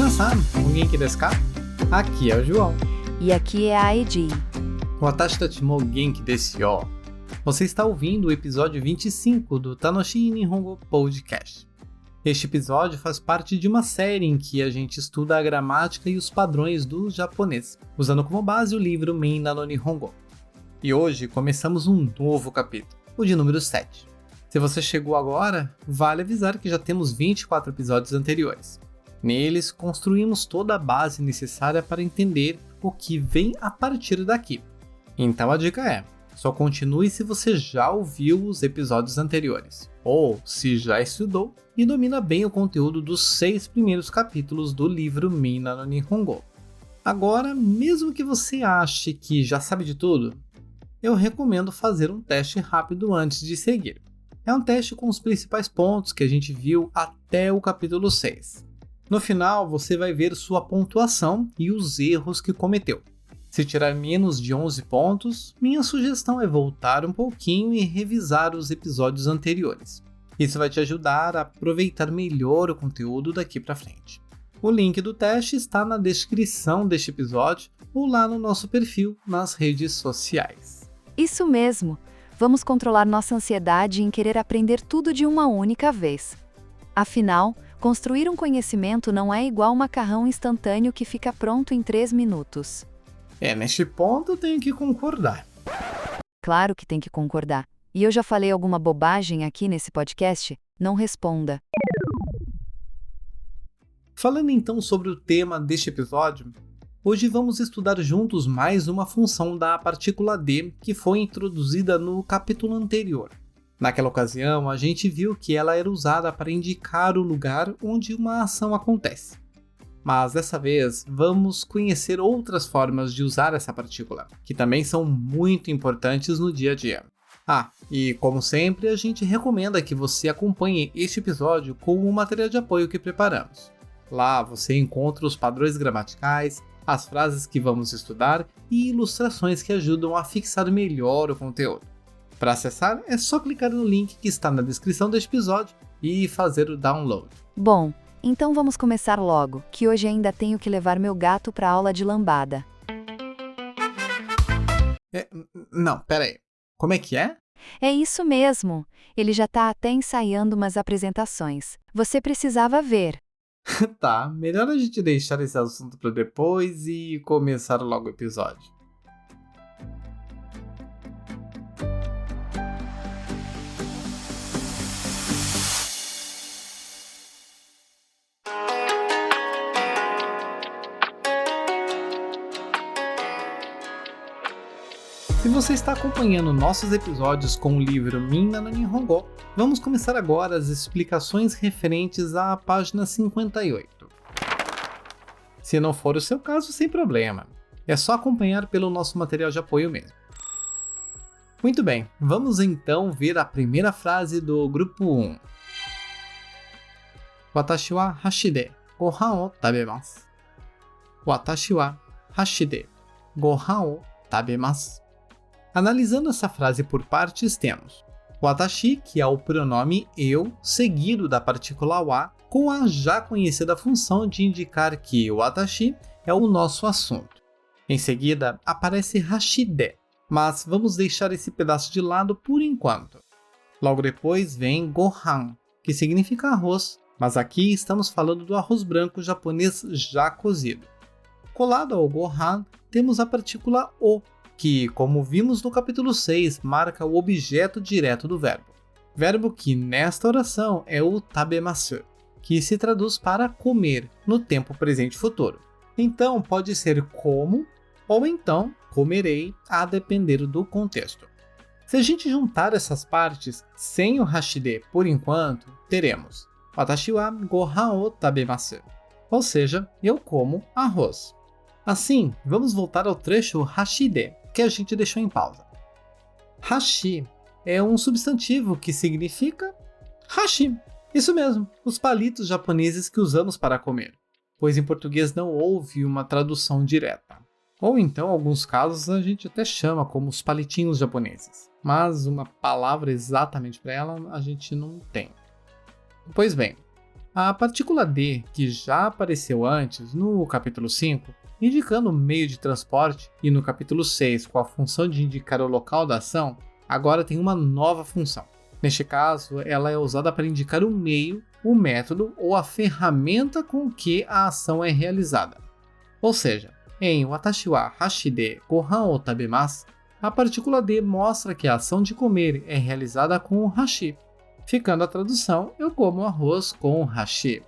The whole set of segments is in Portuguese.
Minasan, o Genki desu ka? Aqui é o João. E aqui é a Edi. Watashi tachi mo genki desu yo. Você está ouvindo o episódio 25 do Tanoshi Nihongo Podcast. Este episódio faz parte de uma série em que a gente estuda a gramática e os padrões do japonês, usando como base o livro Minna no Nihongo. E hoje começamos um novo capítulo, o de número 7. Se você chegou agora, vale avisar que já temos 24 episódios anteriores. Neles, construímos toda a base necessária para entender o que vem a partir daqui. Então a dica é, só continue se você já ouviu os episódios anteriores, ou se já estudou e domina bem o conteúdo dos 6 primeiros capítulos do livro Minna no Nihongo. Agora, mesmo que você ache que já sabe de tudo, eu recomendo fazer um teste rápido antes de seguir. É um teste com os principais pontos que a gente viu até o capítulo 6. No final, você vai ver sua pontuação e os erros que cometeu. Se tirar menos de 11 pontos, minha sugestão é voltar um pouquinho e revisar os episódios anteriores. Isso vai te ajudar a aproveitar melhor o conteúdo daqui para frente. O link do teste está na descrição deste episódio ou lá no nosso perfil nas redes sociais. Isso mesmo! Vamos controlar nossa ansiedade em querer aprender tudo de uma única vez. Afinal, construir um conhecimento não é igual macarrão instantâneo que fica pronto em 3 minutos. Neste ponto eu tenho que concordar. Claro que tem que concordar. E eu já falei alguma bobagem aqui nesse podcast? Não responda. Falando então sobre o tema deste episódio, hoje vamos estudar juntos mais uma função da partícula D que foi introduzida no capítulo anterior. Naquela ocasião, a gente viu que ela era usada para indicar o lugar onde uma ação acontece. Mas dessa vez, vamos conhecer outras formas de usar essa partícula, que também são muito importantes no dia a dia. E como sempre, a gente recomenda que você acompanhe este episódio com o material de apoio que preparamos. Lá você encontra os padrões gramaticais, as frases que vamos estudar e ilustrações que ajudam a fixar melhor o conteúdo. Para acessar, é só clicar no link que está na descrição deste episódio e fazer o download. Bom, então vamos começar logo, que hoje ainda tenho que levar meu gato para a aula de lambada. Não, pera aí. Como é que é? É isso mesmo! Ele já está até ensaiando umas apresentações. Você precisava ver. Tá, melhor a gente deixar esse assunto para depois e começar logo o episódio. Se você está acompanhando nossos episódios com o livro Minna no Nihongo, vamos começar agora as explicações referentes à página 58. Se não for o seu caso, sem problema. É só acompanhar pelo nosso material de apoio mesmo. Muito bem, vamos então ver a primeira frase do grupo 1. Watashi wa hashi de gohan o tabemasu. Watashi wa hashi de gohan o tabemasu. Analisando essa frase por partes, temos watashi, que é o pronome eu, seguido da partícula wa, com a já conhecida função de indicar que watashi é o nosso assunto. Em seguida, aparece hashide, mas vamos deixar esse pedaço de lado por enquanto. Logo depois vem gohan, que significa arroz, mas aqui estamos falando do arroz branco japonês já cozido. Colado ao gohan, temos a partícula o, que, como vimos no capítulo 6, marca o objeto direto do verbo. Verbo que, nesta oração, é o tabemasu, que se traduz para comer, no tempo presente e futuro. Então, pode ser como, ou então comerei, a depender do contexto. Se a gente juntar essas partes, sem o hashide por enquanto, teremos watashi wa gohan o tabemasu, ou seja, eu como arroz. Assim, vamos voltar ao trecho hashide, que a gente deixou em pausa. Hashi é um substantivo que significa hashi. Isso mesmo, os palitos japoneses que usamos para comer, pois em português não houve uma tradução direta. Ou então, em alguns casos, a gente até chama como os palitinhos japoneses, mas uma palavra exatamente para ela a gente não tem. Pois bem, A partícula D, que já apareceu antes no capítulo 5, indicando o meio de transporte, e no capítulo 6 com a função de indicar o local da ação, agora tem uma nova função. Neste caso, ela é usada para indicar o meio, o método ou a ferramenta com que a ação é realizada. Ou seja, em Watashi wa hashi de gohan o tabemasu, a partícula D mostra que a ação de comer é realizada com o hashi. Ficando a tradução, eu como arroz com hashi.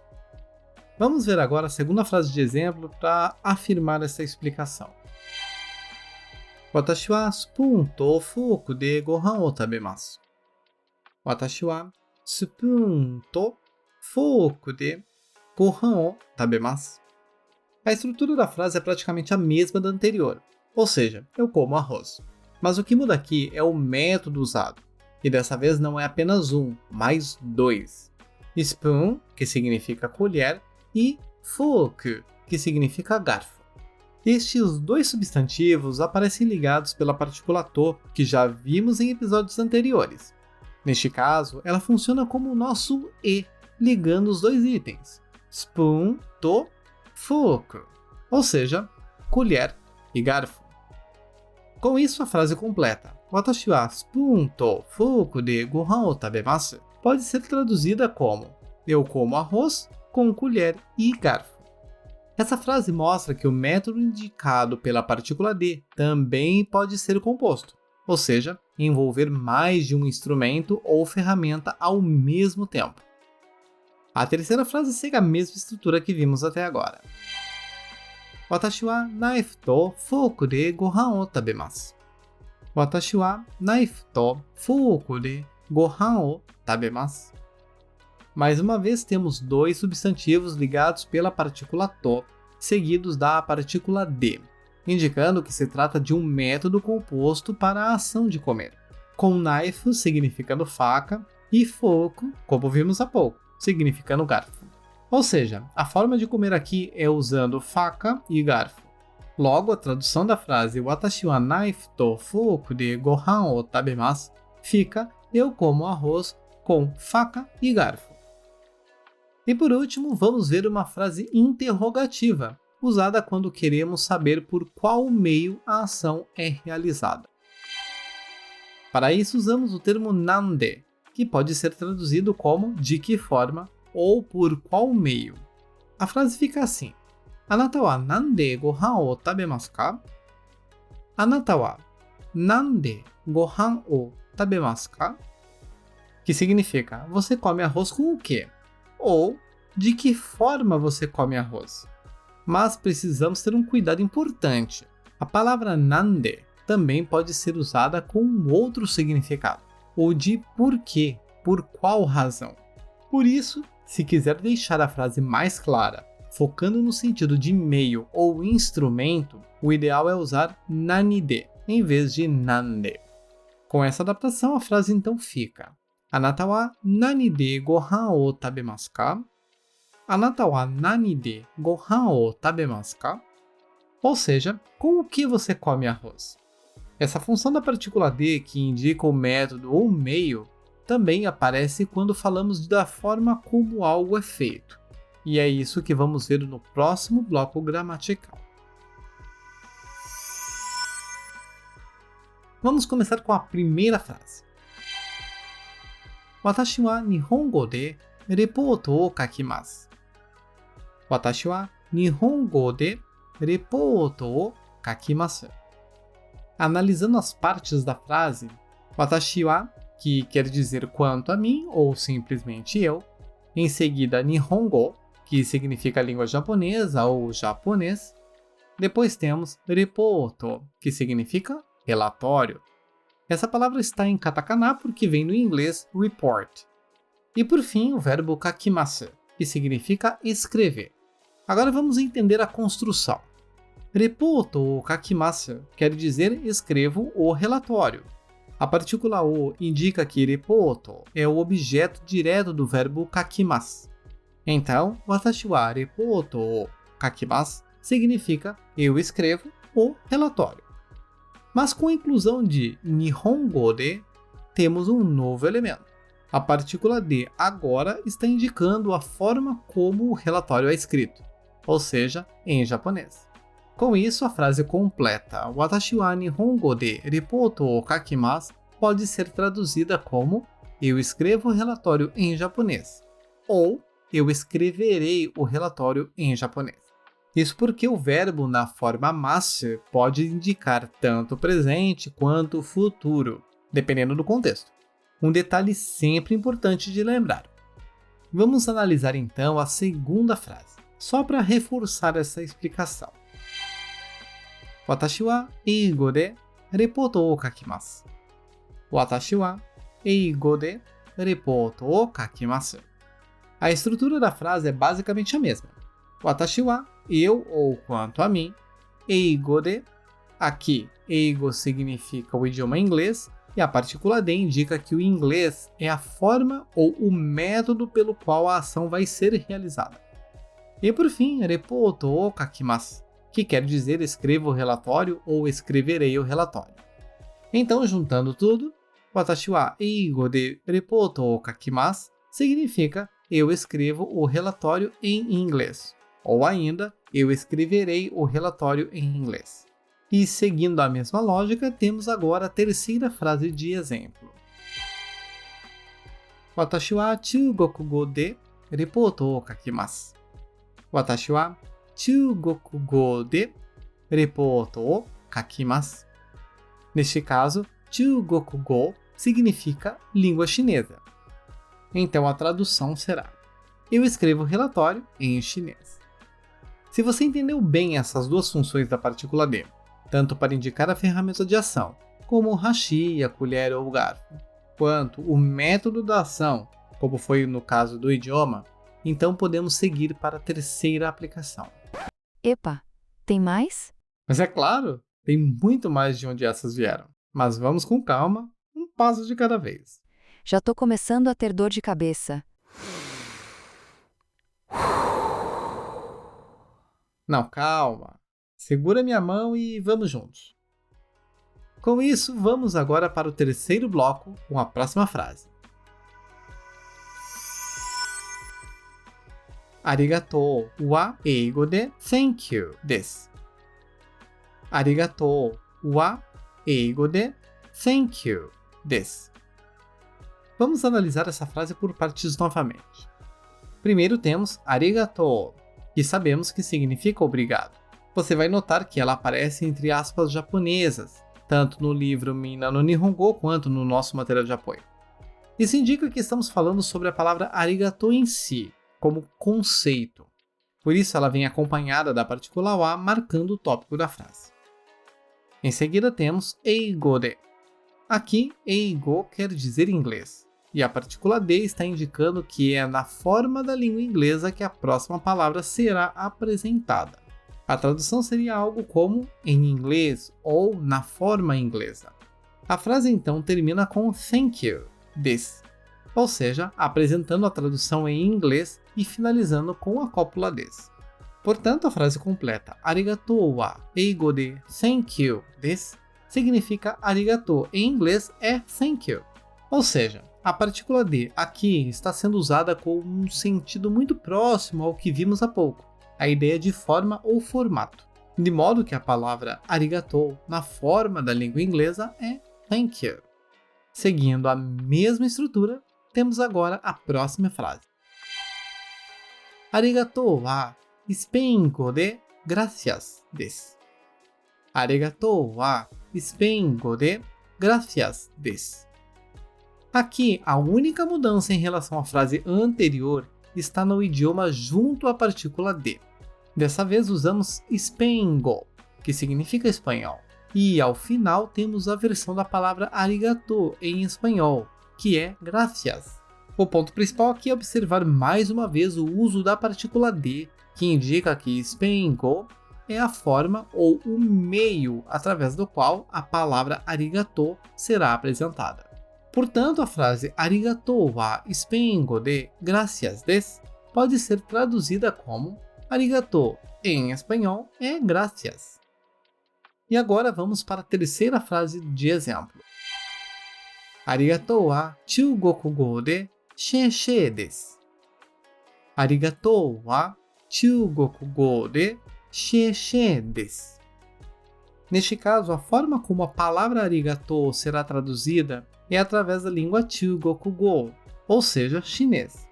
Vamos ver agora a segunda frase de exemplo para afirmar essa explicação. Watashi wa spoon to fork de gohan o tabemasu. Watashi wa spoon to fork de gohan o tabemasu. A estrutura da frase é praticamente a mesma da anterior, ou seja, eu como arroz. Mas o que muda aqui é o método usado. E dessa vez não é apenas um, mas dois. Spoon, que significa colher, e fork, que significa garfo. Estes dois substantivos aparecem ligados pela partícula to, que já vimos em episódios anteriores. Neste caso, ela funciona como o nosso e, ligando os dois itens. Spoon to fork, ou seja, colher e garfo. Com isso, a frase completa, Watashi wa spoon to fork de gohan o tabemasu, pode ser traduzida como eu como arroz com colher e garfo. Essa frase mostra que o método indicado pela partícula D também pode ser composto, ou seja, envolver mais de um instrumento ou ferramenta ao mesmo tempo. A terceira frase segue a mesma estrutura que vimos até agora. Watashi wa knife to fork de gohan o tabemasu. Watashi wa knife to fork de gohan o tabemasu. Mais uma vez temos dois substantivos ligados pela partícula to, seguidos da partícula D, indicando que se trata de um método composto para a ação de comer, com knife significando faca e fork, como vimos há pouco, significando garfo. Ou seja, a forma de comer aqui é usando faca e garfo. Logo, a tradução da frase Watashi wa knife to fork de gohan o tabemasu fica eu como arroz com faca e garfo. E por último, vamos ver uma frase interrogativa, usada quando queremos saber por qual meio a ação é realizada. Para isso, usamos o termo nande, que pode ser traduzido como de que forma ou por qual meio. A frase fica assim: Anata wa nande gohan o tabemasu ka? Anata wa nande gohan o tabemasu ka? Que significa, você come arroz com o quê? Ou, de que forma você come arroz? Mas precisamos ter um cuidado importante. A palavra nande também pode ser usada com um outro significado, ou de por quê, por qual razão. Por isso, se quiser deixar a frase mais clara, focando no sentido de meio ou instrumento, o ideal é usar nanide em vez de nande. Com essa adaptação, a frase então fica: Anata wa nani de gohan o tabemasu ka? Anata wa nani de gohan o tabemasu ka? Ou seja, com o que você come arroz? Essa função da partícula D, que indica o método ou meio, também aparece quando falamos da forma como algo é feito. E é isso que vamos ver no próximo bloco gramatical. Vamos começar com a primeira frase. Watashi wa nihongo de reporto o kakimasu. Watashi wa nihongo de reporto o kakimasu. Analisando as partes da frase, watashi wa, que quer dizer quanto a mim ou simplesmente eu, em seguida nihongo, que significa língua japonesa ou japonês, depois temos reporto, que significa relatório. Essa palavra está em katakana porque vem do inglês report. E por fim, o verbo kakimasu, que significa escrever. Agora vamos entender a construção. Reporto ou kakimasu quer dizer escrevo o relatório. A partícula o indica que reporto é o objeto direto do verbo kakimasu. Então, watashi wa reporto o kakimasu significa eu escrevo o relatório. Mas com a inclusão de nihongo de, temos um novo elemento. A partícula de agora está indicando a forma como o relatório é escrito, ou seja, em japonês. Com isso, a frase completa Watashi wa nihongo de ripoto o kakimasu pode ser traduzida como eu escrevo o relatório em japonês ou eu escreverei o relatório em japonês. Isso porque o verbo na forma mas pode indicar tanto o presente quanto o futuro, dependendo do contexto. Um detalhe sempre importante de lembrar. Vamos analisar então a segunda frase, só para reforçar essa explicação. Watashi wa eigo de repoto o kakimasu. Watashi wa eigo de repoto o kakimasu. A estrutura da frase é basicamente a mesma. Watashi wa, eu ou quanto a mim. Eigo de, aqui, eigo significa o idioma inglês e a partícula de indica que o inglês é a forma ou o método pelo qual a ação vai ser realizada. E por fim, repoto o kakimasu, que quer dizer escrevo o relatório ou escreverei o relatório. Então, juntando tudo, Watashi wa eigo de repoto o kakimasu significa eu escrevo o relatório em inglês, ou ainda, eu escreverei o relatório em inglês. E seguindo a mesma lógica, temos agora a terceira frase de exemplo. Watashi wa chugokugo de repoto o kakimasu. Watashi wa chugokugo de repoto o kakimasu. Neste caso, chugokugo significa língua chinesa. Então a tradução será: eu escrevo o relatório em chinês. Se você entendeu bem essas duas funções da partícula de, tanto para indicar a ferramenta de ação, como o hashi, a colher ou o garfo, quanto o método da ação, como foi no caso do idioma, então podemos seguir para a terceira aplicação. Epa, tem mais? Mas é claro, tem muito mais de onde essas vieram. Mas vamos com calma, um passo de cada vez. Já tô começando a ter dor de cabeça. Não, calma. Segura minha mão e vamos juntos. Com isso, vamos agora para o terceiro bloco com a próxima frase. Arigatou wa eigo de thank you desu. Arigatou wa eigo de thank you desu. Vamos analisar essa frase por partes novamente. Primeiro temos arigatou, que sabemos que significa obrigado. Você vai notar que ela aparece entre aspas japonesas, tanto no livro Minna no Nihongo quanto no nosso material de apoio. Isso indica que estamos falando sobre a palavra arigato em si, como conceito. Por isso ela vem acompanhada da partícula wa marcando o tópico da frase. Em seguida temos eigo de. Aqui, eigo quer dizer inglês, e a partícula de está indicando que é na forma da língua inglesa que a próxima palavra será apresentada. A tradução seria algo como em inglês ou na forma inglesa. A frase então termina com thank you desu, ou seja, apresentando a tradução em inglês e finalizando com a cópula desu. Portanto, a frase completa arigatou wa eigo de thank you desu significa arigatou em inglês é thank you. Ou seja, a partícula de aqui está sendo usada com um sentido muito próximo ao que vimos há pouco, a ideia de forma ou formato, de modo que a palavra arigatou na forma da língua inglesa é thank you. Seguindo a mesma estrutura, temos agora a próxima frase. Arigatou wa Spengo de gracias desu. Arigatou wa Spengo de gracias desu. Aqui, a única mudança em relação à frase anterior está no idioma junto à partícula de. Dessa vez usamos Spengo, que significa espanhol. E ao final temos a versão da palavra arigato em espanhol, que é gracias. O ponto principal aqui é observar mais uma vez o uso da partícula de, que indica que Spengo é a forma ou o meio através do qual a palavra arigato será apresentada. Portanto, a frase arigatou wa Spengo de gracias desu pode ser traduzida como arigato em espanhol é gracias. E agora vamos para a terceira frase de exemplo. Arigatou wa Chugoku go de shenshei desu. Arigatou wa Chugoku go de shenshei desu. Neste caso, a forma como a palavra arigatou será traduzida é através da língua Chugoku-go, ou seja, chinês.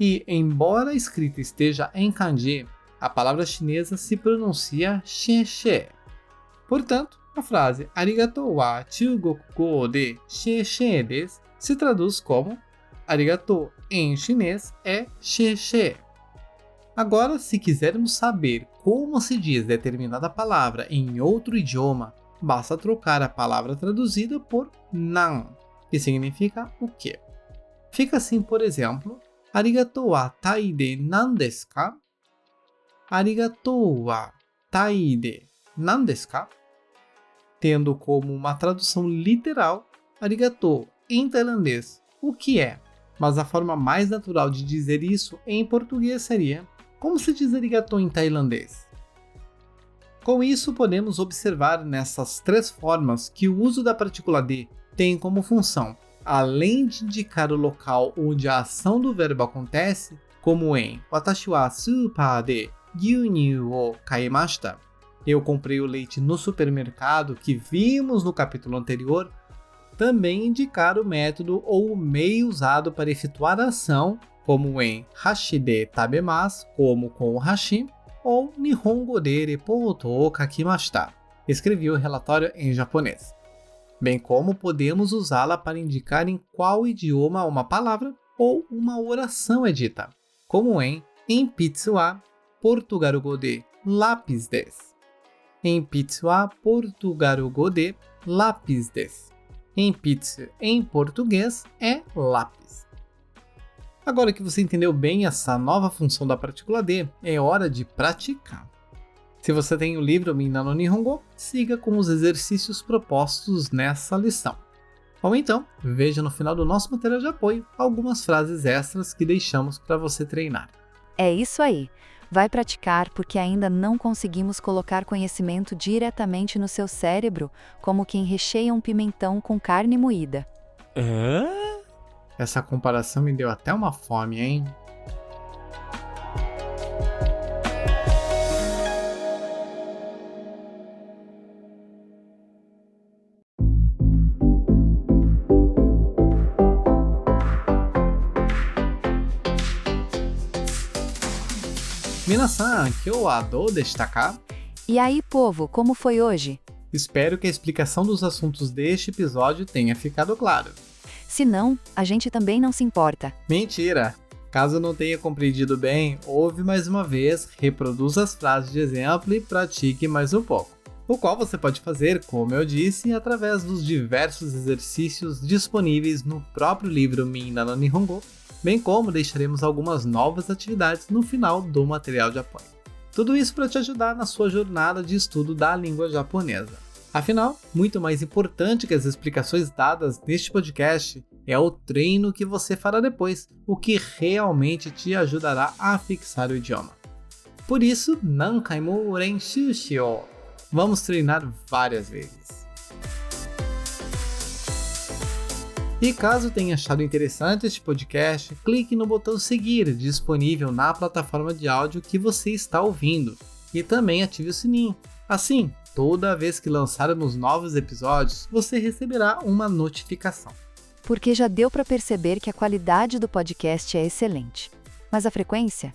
E, embora a escrita esteja em kanji, a palavra chinesa se pronuncia shenshei. Portanto, a frase arigatou wa Chugoku-go de shenshei desu se traduz como arigatou em chinês é shenshei. Agora, se quisermos saber como se diz determinada palavra em outro idioma, basta trocar a palavra traduzida por nan, que significa o quê? Fica assim, por exemplo, arigatou wa tai de nan desu ka? Arigatou wa tai de nan desu ka? Tendo como uma tradução literal, arigatou em tailandês, o que é? Mas a forma mais natural de dizer isso em português seria: como se diz arigatou em tailandês? Com isso, podemos observar nessas três formas que o uso da partícula de tem como função, além de indicar o local onde a ação do verbo acontece, como em Watashi wa super de gyunyu o kaimashita, eu comprei o leite no supermercado que vimos no capítulo anterior, também indicar o método ou o meio usado para efetuar a ação, como em hashi de tabemasu, como com o hashi, ou nihongo de reporto o kakimashita, escrevi o relatório em japonês. Bem como podemos usá-la para indicar em qual idioma uma palavra ou uma oração é dita, como em enpitsu wa portugarugo de lápis desu. Enpitsu wa portugarugo de lápis desu. Enpitsu em português é lápis. Agora que você entendeu bem essa nova função da partícula de, é hora de praticar. Se você tem o livro Minna no Nihongo, siga com os exercícios propostos nessa lição. Ou então, veja no final do nosso material de apoio algumas frases extras que deixamos para você treinar. É isso aí! Vai praticar porque ainda não conseguimos colocar conhecimento diretamente no seu cérebro, como quem recheia um pimentão com carne moída. Essa comparação me deu até uma fome, hein? Minasan, kyou wa dou deshita ka? E aí, povo, como foi hoje? Espero que a explicação dos assuntos deste episódio tenha ficado claro. Se não, a gente também não se importa. Mentira! Caso não tenha compreendido bem, ouve mais uma vez, reproduza as frases de exemplo e pratique mais um pouco. O qual você pode fazer, como eu disse, através dos diversos exercícios disponíveis no próprio livro Minna no Nihongo, bem como deixaremos algumas novas atividades no final do material de apoio. Tudo isso para te ajudar na sua jornada de estudo da língua japonesa. Afinal, muito mais importante que as explicações dadas neste podcast é o treino que você fará depois, o que realmente te ajudará a fixar o idioma. Por isso, nankai mo renshū shiyō. Vamos treinar várias vezes. E caso tenha achado interessante este podcast, clique no botão seguir disponível na plataforma de áudio que você está ouvindo e também ative o sininho. Assim, toda vez que lançarmos novos episódios, você receberá uma notificação. Porque já deu para perceber que a qualidade do podcast é excelente. Mas a frequência?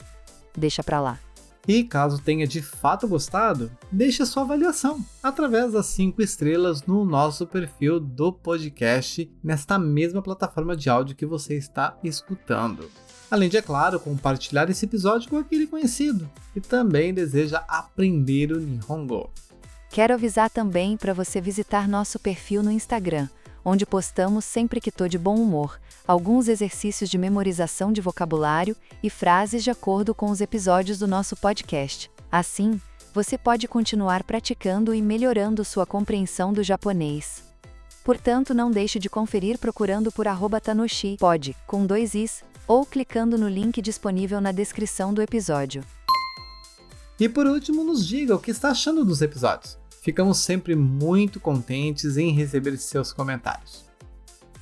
Deixa pra lá. E caso tenha de fato gostado, deixe a sua avaliação através das 5 estrelas no nosso perfil do podcast nesta mesma plataforma de áudio que você está escutando. Além de, é claro, compartilhar esse episódio com aquele conhecido que também deseja aprender o Nihongo. Quero avisar também para você visitar nosso perfil no Instagram, onde postamos sempre que tô de bom humor, alguns exercícios de memorização de vocabulário e frases de acordo com os episódios do nosso podcast. Assim, você pode continuar praticando e melhorando sua compreensão do japonês. Portanto, não deixe de conferir procurando por @tanoshi_pod, com 2 i's, ou clicando no link disponível na descrição do episódio. E por último, nos diga o que está achando dos episódios. Ficamos sempre muito contentes em receber seus comentários.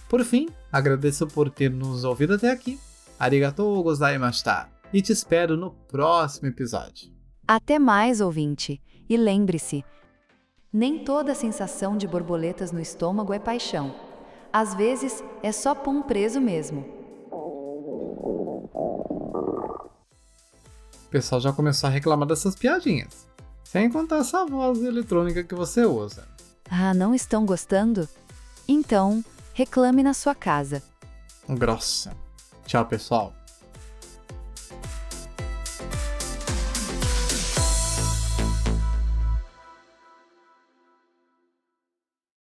Por fim, agradeço por ter nos ouvido até aqui. Arigatou gozaimashita. E te espero no próximo episódio. Até mais, ouvinte. E lembre-se, nem toda sensação de borboletas no estômago é paixão. Às vezes, é só pum preso mesmo. O pessoal já começou a reclamar dessas piadinhas. Sem contar essa voz eletrônica que você usa. Ah, não estão gostando? Então, reclame na sua casa. Grossa. Tchau, pessoal.